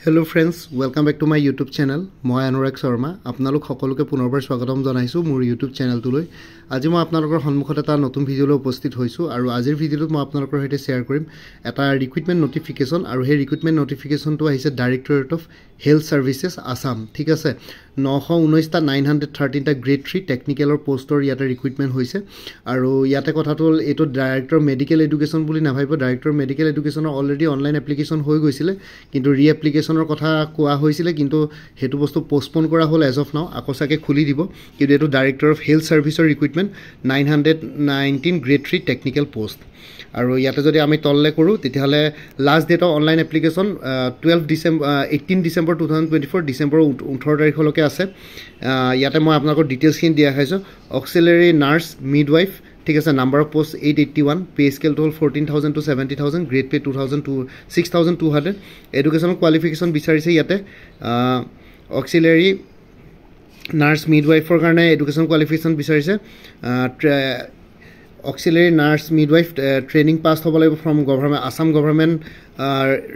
Hello friends, welcome back to my YouTube channel. মই অনুৰাগ শৰ্মা আপোনালোক সকলোকে পুনৰবাৰ স্বাগতম জনাইছো মোৰ YouTube চেনেলটোলৈ। আজি মই আপোনালোকৰ সন্মুখত এটা নতুন ভিডিঅলৈ উপস্থিত হৈছো আৰু আজিৰ ভিডিঅ'টোত মই আপোনালোকৰ সৈতে শেয়াৰ কৰিম এটা ৰিক্ৰুটমেন্ট নটিফিকেশন আৰু সেই ৰিক্ৰুটমেন্ট নটিফিকেশনটো আহিছে ডাইৰেক্টৰেট অফ হেল্থ সাৰ্ভিসেছ আসাম। ঠিক আছে 919 টা 913 টা গ্ৰেড 3 টেকনিক্যালৰ পোষ্টৰ ইয়াতে ৰিক্ৰুটমেন্ট হৈছে আৰু ইয়াতে কথাটো হ'ল এটো ডাইৰেক্টৰ মেডিকেল এডুকেশ্যন বুলি নাভাবিব। ডাইৰেক্টৰ মেডিকেল এডুকেশ্যনৰ অলৰেডি অনলাইন এপ্লিকেশ্যন হৈ গৈছিল কিন্তু ৰি এপ্লিকেশ্যনৰ কথা কোৱা হৈছিল কিন্তু হেতু বস্তু পোষ্টপন কৰা হ'ল এজ অফ নাও আকসাকে খুলি দিব কিন্তু এটো ডাইৰেক্টৰ অফ হেল্থ সাৰ্ভিসৰ ৰিক্ৰুটমেন্ট 919 গ্ৰেড 3 টেকনিক্যাল পোষ্ট আৰু ইয়াতে যদি আমি তললে কৰো তেতিয়াহলে last date of online application 18 December 2024 December 18 তাৰিখলৈকে আছে। ইয়াতে মই আপোনালোকৰ ডিটেইলছখিনি দিয়া হৈছে অক্সিলাৰি নাৰ্ছ মিডৱাইফ। ঠিক আছে number of post 881 pay scale টো 14000 to 70000 grade pay 6200 education qualification বিচাৰিছে ইয়াতে অক্সিলাৰি নাৰ্ছ মিডৱাইফৰ কাৰণে এডুকেশ্যন কোৱালিফিকেশ্যন বিচাৰিছে auxiliary nurse midwife training pass হ'ব লাগিব from government Assam government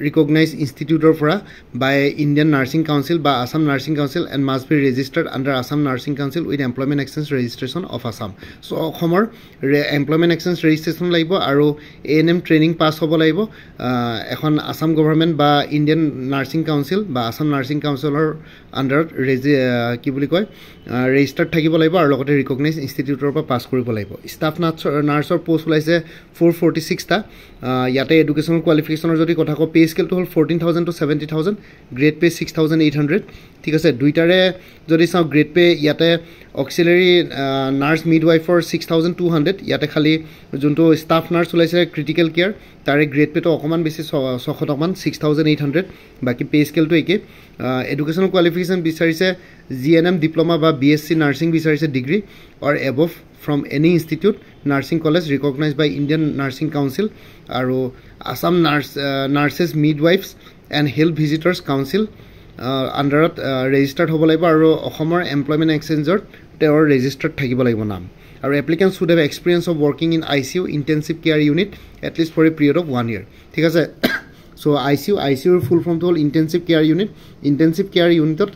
recognized institute পৰা by Indian Nursing Council বা Assam Nursing Council and must be registered under Assam Nursing Council with Employment Exchange Registration of Assam. So অসমৰ Employment Exchange Registration লাগিব আৰু ANM training pass হ'ব লাগিব এখন Assam government বা Indian Nursing Council বা Assam Nursing Councilৰ আন্ডাৰত কি বুলি কয় ৰেজিষ্টাৰ্ড থাকিব লাগিব আৰু লগতে ৰিকগনাইজ ইনষ্টিটিউটৰ পৰা পাছ কৰিব লাগিব। ষ্টাফ নাৰ্ছৰ পোষ্ট ওলাইছে 446 টা। ইয়াতে এডুকেশ্যনেল কোৱালিফিকেশ্যনৰ যদি কথা কওঁ পে স্কেলটো হ'ল 14000 টু 70000 গ্ৰেড পে 6800। ঠিক আছে দুইটাৰে যদি চাওঁ গ্ৰেড পে ইয়াতে অক্সিলাৰি নাৰ্ছ মিডৱাইফৰ 6200 ইয়াতে খালি যোনটো ষ্টাফ নাৰ্ছ ওলাইছে ক্ৰিটিকেল কেয়াৰ তাৰে গ্ৰেড পেটো অকমান বেছি 600 টকামান 6800 বাকি পে স্কেলটো একে। এডুকেশ্যনেল কোৱালিফিকেশ্যন বিচাৰিছে জিএনএম ডিপ্লোমা বা বিএসসি নাৰ্ছিং বিচাৰিছে degree or above from any institute nursing college recognized by Indian Nursing Council আৰু Assam Nurses Midwives and Health Visitors Council আন্ডাৰত ৰেজিষ্টাৰ্ড হ'ব লাগিব আৰু অসমৰ এমপ্লয়মেণ্ট এক্সচেঞ্জৰ তেওঁৰ ৰেজিষ্টাৰ্ড থাকিব লাগিব নাম আৰু applicant should have experience of working in ICU intensive care unit at least for a period of 1 year। ঠিক আছে চ' ICUৰ ফুল ফৰ্মটো হ'ল intensive care unit. Intensive care ইউনিটত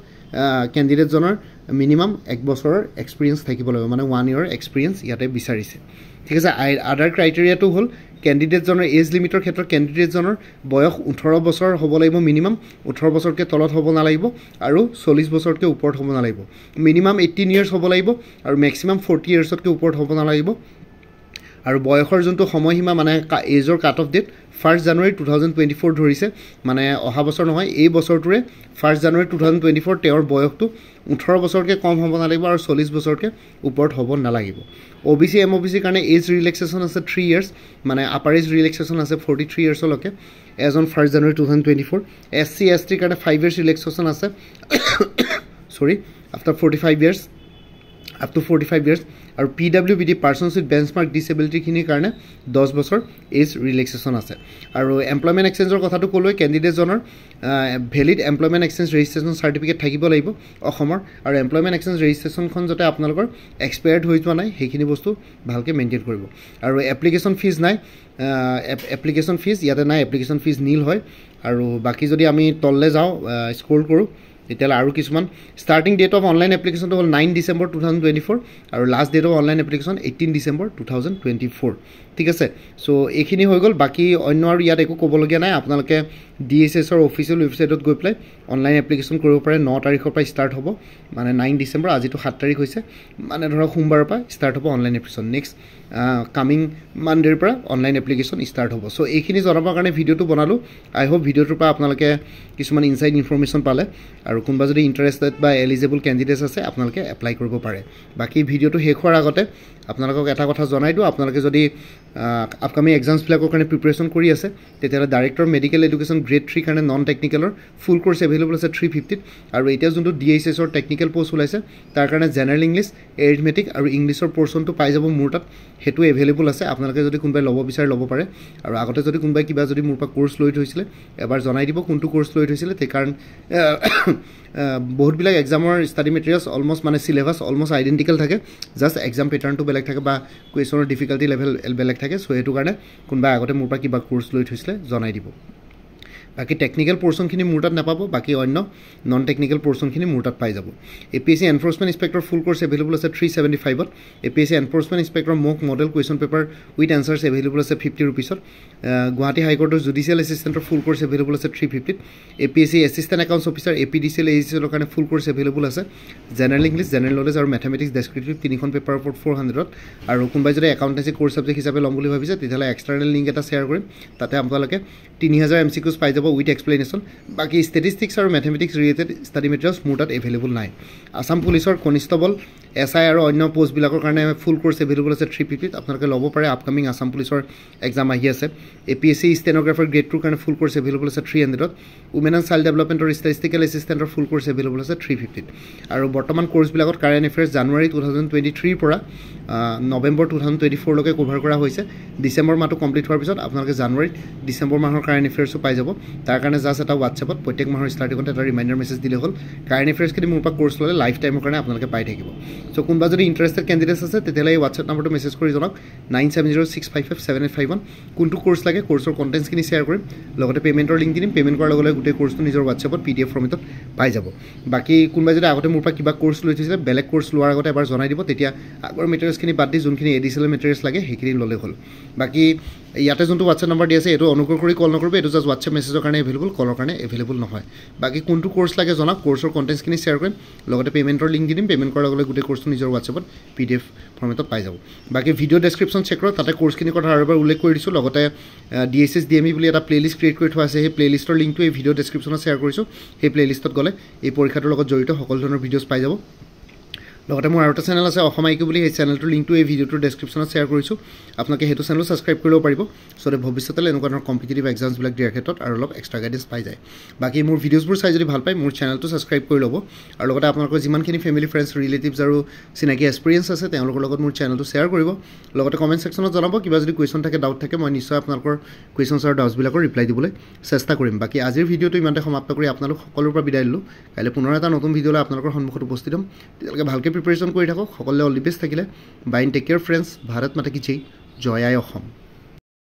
কেণ্ডিডেটজনৰ মিনিমাম 1 বছৰৰ এক্সপিৰিয়েঞ্চ থাকিব লাগিব মানে 1 year এক্সপিৰিয়েঞ্চ ইয়াতে বিচাৰিছে। ঠিক আছে আদাৰ ক্ৰাইটেৰিয়াটো হ'ল কেণ্ডিডেটজনৰ এজ লিমিটৰ ক্ষেত্ৰত কেণ্ডিডেটজনৰ বয়স 18 বছৰ হ'ব লাগিব মিনিমাম 18 বছৰতকৈ তলত হ'ব নালাগিব আৰু 40 বছৰতকৈ ওপৰত হ'ব নালাগিব। মিনিমাম 18 years হ'ব লাগিব আৰু মেক্সিমাম 40 yearsতকৈ ওপৰত হ'ব নালাগিব আৰু বয়সৰ যোনটো সময়সীমা মানে এজৰ কাট অফ ডেট 1 January 2024 ধৰিছে মানে অহা বছৰ নহয় এই বছৰটোৰে 1 January 2024 তেওঁৰ বয়সটো 18 বছৰতকৈ কম হ'ব নালাগিব আৰু 40 বছৰতকৈ ওপৰত হ'ব নালাগিব। OBC MOBC কাৰণে এজ ৰিলেক্সেশ্যন আছে 3 years মানে আপাৰ এজ ৰিলেক্সেশ্যন আছে 43 years লৈকে as on 1 January 2024। SC ST কাৰণে 5 years ৰিলেক্সেশ্যন আছে সৰি after 45 years up to 45 years আৰু PWBD পাৰ্সনছ উইথ বেঞ্চমাৰ্ক ডিসেবিলিটি খিনিৰ কাৰণে 10 বছৰ এজ ৰিলেক্সেশ্যন আছে আৰু এমপ্লয়মেণ্ট এক্সচেঞ্জৰ কথাটো ক'লোৱে কেণ্ডিডেটজনৰ valid employment exchange registration certificate থাকিব লাগিব অসমৰ আৰু এমপ্লয়মেণ্ট এক্সচেঞ্জ ৰেজিষ্ট্ৰেশ্যনখন যাতে আপোনালোকৰ এক্সপায়াৰ্ড হৈ যোৱা নাই সেইখিনি বস্তু ভালকৈ মেইনটেইন কৰিব আৰু এপ্লিকেশ্যন ফিজ নাই এপ্লিকেশ্যন ফিজ ইয়াতে নাই এপ্লিকেশ্যন ফিজ নীল হয় আৰু বাকি যদি আমি তললে যাওঁ স্ক্ৰল কৰোঁ তেতিয়ালে আৰু কিছুমান ষ্টাৰ্টিং ডেট অফ অনলাইন এপ্লিকেশ্যনটো হ'ল 9 ডিসেম্বৰ 2024 আৰু last date of online application 18 December 2024। ঠিক আছে চ' এইখিনি হৈ গ'ল বাকি অন্য আৰু ইয়াত একো ক'বলগীয়া নাই আপোনালোকে DSSৰ অফিচিয়েল ৱেবছাইটত গৈ পেলাই অনলাইন এপ্লিকেশ্যন কৰিব পাৰে 9 তাৰিখৰ পৰা ষ্টাৰ্ট হ'ব মানে 9 ডিসেম্বৰ আজিতো 7 তাৰিখ হৈছে মানে ধৰক সোমবাৰৰ পৰা ষ্টাৰ্ট হ'ব অনলাইন এপ্লিকেশ্যন নেক্সট কামিং মানডেৰ পৰা অনলাইন এপ্লিকেশ্যন ষ্টাৰ্ট হ'ব। চ' এইখিনি জনাবৰ কাৰণে ভিডিঅ'টো বনালোঁ। আই হোপ ভিডিঅ'টোৰ পৰা আপোনালোকে কিছুমান ইনচাইড ইনফৰমেশ্যন পালে আৰু কোনোবা যদি ইণ্টাৰেষ্টেড বা এলিজিবল কেণ্ডিডেটছ আছে আপোনালোকে এপ্লাই কৰিব পাৰে। বাকী ভিডিঅ'টো শেষ হোৱাৰ আগতে আপোনালোকক এটা কথা জনাই দিওঁ আপোনালোকে যদি আপকামিং এক্সামছবিলাকৰ কাৰণে প্ৰিপাৰেশ্যন কৰি আছে তেতিয়াহ'লে ডাইৰেক্টৰ মেডিকেল এডুকেশ্যন গ্ৰেড 3 কাৰণে নন টেকনিকেলৰ ফুল কোৰ্চ এভেইলেবল আছে 350 আৰু এতিয়া যোনটো DSSৰ টেকনিকেল পোষ্ট ওলাইছে তাৰ কাৰণে জেনেৰেল ইংলিছ এৰিথমেটিক আৰু ইংলিছৰ পৰ্চনটো পাই যাব মোৰ তাত হেতু এভেইলেবল আছে আপোনালোকে যদি কোনোবাই ল'ব বিচাৰে ল'ব পাৰে আৰু আগতে যদি কোনোবাই কিবা যদি মোৰ পৰা কোৰ্চ লৈ থৈছিলে এবাৰ জনাই দিব কোনটো কোৰ্চ লৈ থৈছিলে তে কাৰণ বহুতবিলাক এক্সামৰ ষ্টাডি মেটেৰিয়েলছ অলমষ্ট মানে সিলেবাছ অলমষ্ট আইডেন্টিকেল থাকে জাষ্ট এক্সাম পেটাৰ্ণটো বেলেগ থাকে বা কুৱেশ্যনৰ ডিফিকাল্টি লেভেল বেলেগ থাকে চ' এইটো কাৰণে কোনোবাই আগতে মোৰ পৰা কিবা কোৰ্চ লৈ থৈছিলে জনাই দিব। বাকি টেকনিক্যাল পোৰ্শনখিনি মোৰ তাত নাপাব বাকি অন্য নন টেকনিক্যাল পোৰ্শনখিনি মোৰ তাত পাই যাব APSC enforcement inspector full course available আছে 375 ত APSC enforcement inspector mock model question paper with answers available আছে 50 रुपीसত গুৱাহাটী হাইকোৰ্টৰ জুডিশিয়াল এসিস্টেন্টৰ ফুল কোৰ্স এভেইলেবল আছে 350 ত APSC assistant accounts officer APDCL এজিসিএলৰ কাৰণে ফুল কোৰ্স এভেইলেবল আছে জেনাৰেল ইংলিশ জেনাৰেল নলেজ আৰু ম্যাথমেটিক্স ডেসক্ৰিপটিভ তিনিখন পেপাৰৰ ওপৰত 400 ত আৰু কোনোবাই যদি একাউন্টেন্সি কোৰ্স সাবজেক্ট হিচাপে ল'ম বুলি ভাবিছে তেতিয়াহ'লে এক্সটাৰ্নেল লিংক এটা শেয়াৰ কৰিম তাতে আপোনালোকে 3000 এমসিকিউজ পাই যাব উইথ এক্সপ্লেনেশ্যন বাকি ষ্টেটিষ্টিক্স আৰু ম্যাথমেটিক্স ৰিলেটেড ষ্টাডি মেটেৰিয়েলছ মোৰ তাত এভেইলেবল নাই আসাম পুলিচৰ কনিষ্টেবল এসআই আৰু অন্য পোষ্টবিলাকৰ কাৰণে ফুল কোৰ্স এভেইলেবল আছে 350 ত আপোনালোকে ল'ব পাৰে আপকামিং আসাম পুলিচৰ এক্সাম আহি আছে এপিএসসি স্টেনোগ্ৰাফাৰ গ্ৰেড 2 কাৰণে ফুল কোৰ্স এভেইলেবল আছে 300 ত উমেন এণ্ড চাইল্ড ডেভেলপমেণ্টৰ ষ্টেটিষ্টিকেল এছিষ্টেণ্টৰ ফুল কোৰ্স এভেইলেবল আছে 350 ত আৰু বৰ্তমান কোৰ্ছবিলাকত কাৰেণ্ট এফেয়াৰ্ছ জানুৱাৰী 2023 পৰা নৱেম্বৰ 2024 লৈকে কভাৰ কৰা হৈছে ডিসেম্বৰ মাহটো কমপ্লিট হোৱাৰ পিছত আপোনালোকে জানুৱাৰীত ডিসেম্বৰ মাহৰ কাৰেণ্ট এফেয়াৰ্ছও পাই যাব তাৰ কাৰণে জাষ্ট এটা হোৱাটছএপত প্ৰত্যেক মাহৰ ষ্টাৰ্টিঙত এটা ৰিমাইণ্ডাৰ মেছেজ দিলে হ'ল কাৰেণ্ট এফেয়াৰ্ছখিনি মোৰ পৰা কোৰ্ছ ল'লে লাইফ টাইমৰ কাৰণে আপোনালোকে পাই থাকিব সো কোনোবা যদি ইণ্টাৰেষ্টেড কেণ্ডিডেটছ আছে তেতিয়াহ'লে এই হোৱাটছএপ নম্বৰটো মেছেজ কৰি জনাওক 9706557851 কোনটো কোৰ্ছ লাগে কোৰ্ছৰ কণ্টেণ্টছখিনি শ্বেয়াৰ কৰিম লগতে পে'মেণ্টৰ লিংক দিম পে'মেণ্ট কৰাৰ লগে লগে গোটেই কোৰ্ছটো নিজৰ হোৱাটছএপত PDF ফৰ্মেটত পাই যাব বাকি কোনোবাই যদি আগতে মোৰ পৰা কিবা কোৰ্ছ লৈ থৈছিলে বেলেগ কোৰ্ছ লোৱাৰ আগতে এবাৰ জনাই দিব তেতিয়া আগৰ মেটেৰিয়েলছখিনি বাদ দি যোনখিনি এডিচনেল মেটেৰিয়েলছ লাগে সেইখিনি ল'লে হ'ল বাকি ইয়াতে যোনটো হোৱাটছএপ নম্বৰ দি আছে এইটো অনুগ্ৰহ কৰি কল নকৰিব এইটো জাষ্ট হোৱাটছএপ মেছেজৰ কাৰণে এভেইলেবল কলৰ কাৰণে এভেইলেবল নহয় বাকি কোনটো কোৰ্ছ লাগে জনাওক কোৰ্ছৰ কণ্টেণ্টছখিনি শ্বেয়াৰ কৰিম লগতে পে'মেণ্টৰ লিংক দিম পে'মেণ্ট কৰাৰ লগে লগে গোটেই কোৰ্ছটো নিজৰ হোৱাটছএপত PDF ফৰ্মেটত পাই যাব বাকি ভিডিঅ' ডেছক্ৰিপশ্যন চেক কৰক তাতে কোৰ্ছখিনিৰ কথা আৰু এবাৰ উল্লেখ কৰি দিছোঁ লগতে DSS DME বুলি এটা প্লেলিষ্ট ক্ৰিয়েট কৰি থোৱা আছে সেই প্লেলিষ্টৰ লিংকটো এই ভিডিঅ' ডেছক্ৰিপশ্যনত শ্বেয়াৰ কৰিছোঁ সেই প্লেলিষ্টত গ'লে এই পৰীক্ষাটোৰ লগত জড়িত সকলো ধৰণৰ ভিডিঅ'ছ পাই যাব লগতে মোৰ আৰু এটা চেনেল আছে অসম আইকিউ বুলি সেই চেনেলটোৰ লিংকটো এই ভিডিঅ'টোৰ ডেছক্ৰিপশ্যনত শ্বেয়াৰ কৰিছোঁ আপোনালোকে সেইটো চেনেলো ছাবস্ক্ৰাইব কৰিব পাৰিব সো ভৱিষ্যতলৈ এনেকুৱা ধৰণৰ কম্পিটিটিভ এক্সামছবিলাক দিয়াৰ ক্ষেত্ৰত আৰু অলপ এক্সট্ৰা গাইডেন্স পাই যায় বাকি মোৰ ভিডিঅ'ছবোৰ চাই যদি ভাল পায় মোৰ চেনেলটো ছাবস্ক্ৰাইব কৰি ল'ব আৰু লগতে আপোনালোকৰ যিমানখিনি ফেমিলি ফ্ৰেণ্ডছ ৰিলেটিভছ আৰু চিনাকি এক্সপিৰিয়েঞ্চ আছে তেওঁলোকৰ লগত মোৰ চেনেলটো শ্বেয়াৰ কৰিব লগতে কমেণ্ট ছেকশ্যনত জনাব কিবা যদি কুৱেশ্যন থাকে ডাউট থাকে মই নিশ্চয় আপোনালোকৰ কুৱেশ্যনছ আৰু ডাউটছবিলাকৰ ৰিপ্লাই দিবলৈ চেষ্টা কৰিম বাকি আজিৰ ভিডিঅ'টো ইমানতে সমাপ্ত কৰি আপোনালোক সকলোৰ পৰা বিদায় দিলোঁ কাইলৈ পুনৰ এটা নতুন ভিডিঅ'লৈ আপোনালোকৰ সন্মুখত উপস্থিত হ'ম তেতিয়ালৈকে ভালকৈ প্ৰিপেৰেশ্যন কৰি থাকক সকলোৱে অল দি বেষ্ট থাকিলে bye take care friends Bharat মাতা কি জয় জয় আই অসম